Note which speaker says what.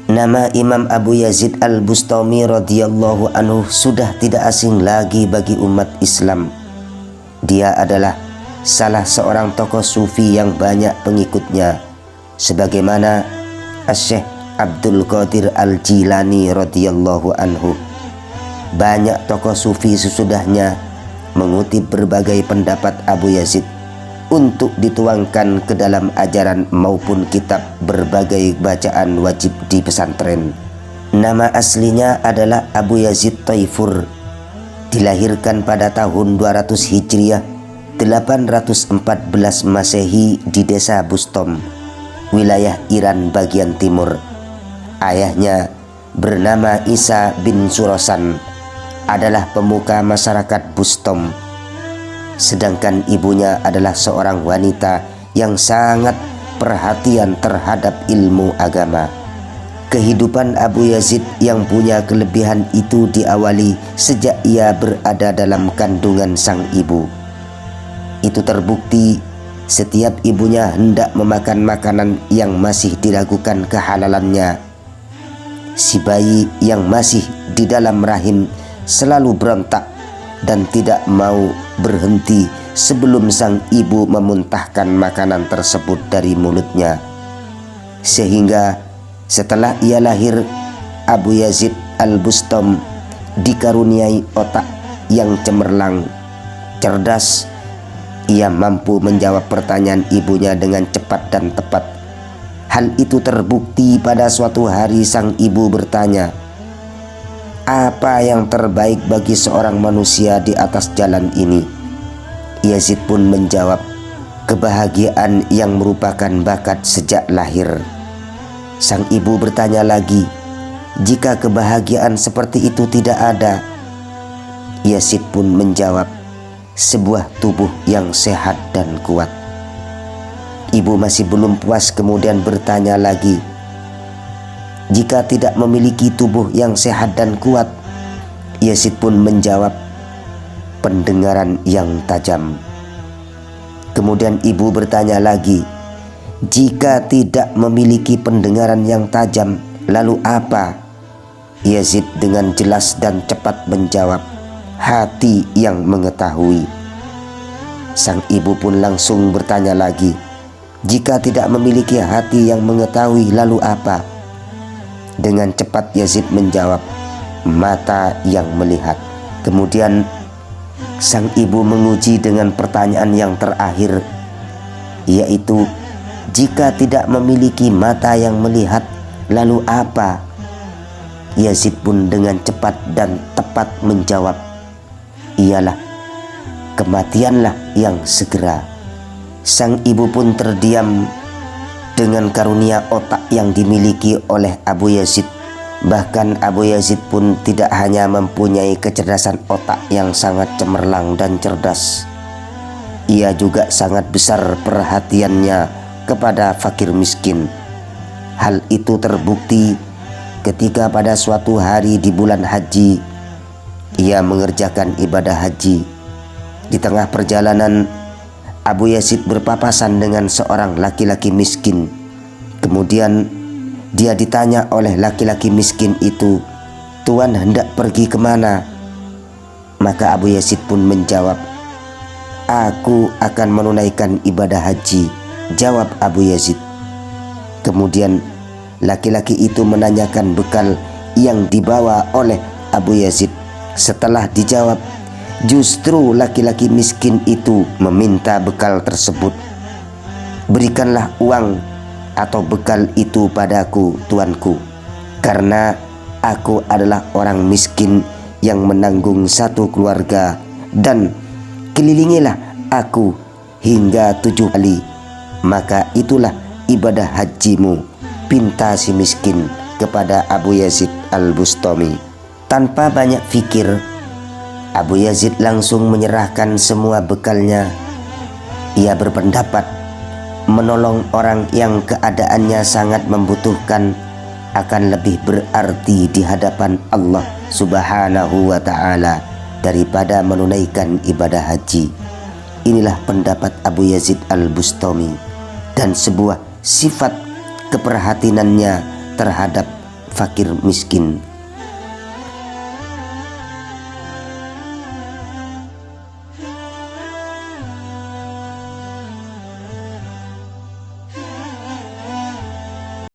Speaker 1: Nama Imam Abu Yazid Al-Bustami radhiyallahu anhu sudah tidak asing lagi bagi umat Islam. Dia adalah salah seorang tokoh sufi yang banyak pengikutnya, sebagaimana Asy-Syaikh Abdul Qadir Al-Jilani radhiyallahu anhu. Banyak tokoh sufi sesudahnya mengutip berbagai pendapat Abu Yazid untuk dituangkan ke dalam ajaran maupun kitab berbagai bacaan wajib di pesantren. Nama aslinya adalah Abu Yazid Taifur. Dilahirkan pada tahun 200 Hijriah 814 Masehi di desa Bustom, wilayah Iran bagian timur. Ayahnya bernama Isa bin Surosan, adalah pemuka masyarakat Bustom. Sedangkan ibunya adalah seorang wanita yang sangat perhatian terhadap ilmu agama. Kehidupan Abu Yazid yang punya kelebihan itu diawali sejak ia berada dalam kandungan sang ibu. Itu terbukti setiap ibunya hendak memakan makanan yang masih diragukan kehalalannya. Si bayi yang masih di dalam rahim selalu berontak dan tidak mau berhenti sebelum sang ibu memuntahkan makanan tersebut dari mulutnya. Sehingga setelah ia lahir, Abu Yazid Al-Bustam dikaruniai otak yang cemerlang, cerdas. Ia mampu menjawab pertanyaan ibunya dengan cepat dan tepat. Hal itu terbukti pada suatu hari sang ibu bertanya, "Apa yang terbaik bagi seorang manusia di atas jalan ini?" Yazid pun menjawab, "Kebahagiaan yang merupakan bakat sejak lahir." Sang ibu bertanya lagi, "Jika kebahagiaan seperti itu tidak ada?" Yazid pun menjawab, "Sebuah tubuh yang sehat dan kuat." Ibu masih belum puas kemudian bertanya lagi, "Jika tidak memiliki tubuh yang sehat dan kuat?" Yazid pun menjawab, "Pendengaran yang tajam." Kemudian ibu bertanya lagi, "Jika tidak memiliki pendengaran yang tajam, lalu apa?" Yazid dengan jelas dan cepat menjawab, "Hati yang mengetahui." Sang ibu pun langsung bertanya lagi, "Jika tidak memiliki hati yang mengetahui, lalu apa?" Dengan cepat Yazid menjawab, "Mata yang melihat." Kemudian sang ibu menguji dengan pertanyaan yang terakhir, yaitu, "Jika tidak memiliki mata yang melihat, lalu apa?" Yazid pun dengan cepat dan tepat menjawab, "Ialah kematianlah yang segera." Sang ibu pun terdiam dengan karunia otak yang dimiliki oleh Abu Yazid. Bahkan Abu Yazid pun tidak hanya mempunyai kecerdasan otak yang sangat cemerlang dan cerdas, ia juga sangat besar perhatiannya kepada fakir miskin. Hal itu terbukti ketika pada suatu hari di bulan haji, ia mengerjakan ibadah haji. Di tengah perjalanan, Abu Yazid berpapasan dengan seorang laki-laki miskin. Kemudian dia ditanya oleh laki-laki miskin itu, "Tuan hendak pergi kemana?" Maka Abu Yazid pun menjawab, "Aku akan menunaikan ibadah haji," jawab Abu Yazid. Kemudian laki-laki itu menanyakan bekal yang dibawa oleh Abu Yazid. Setelah dijawab, justru laki-laki miskin itu meminta bekal tersebut. "Berikanlah uang atau bekal itu padaku, tuanku, karena aku adalah orang miskin yang menanggung satu keluarga, dan kelilingilah aku hingga 7 kali, maka itulah ibadah hajimu," pinta si miskin kepada Abu Yazid Al-Bustami. Tanpa banyak fikir, Abu Yazid langsung menyerahkan semua bekalnya. Ia berpendapat menolong orang yang keadaannya sangat membutuhkan akan lebih berarti di hadapan Allah Subhanahu wa ta'ala daripada menunaikan ibadah haji. Inilah pendapat Abu Yazid Al-Bustami, dan sebuah sifat keprihatinannya terhadap fakir miskin.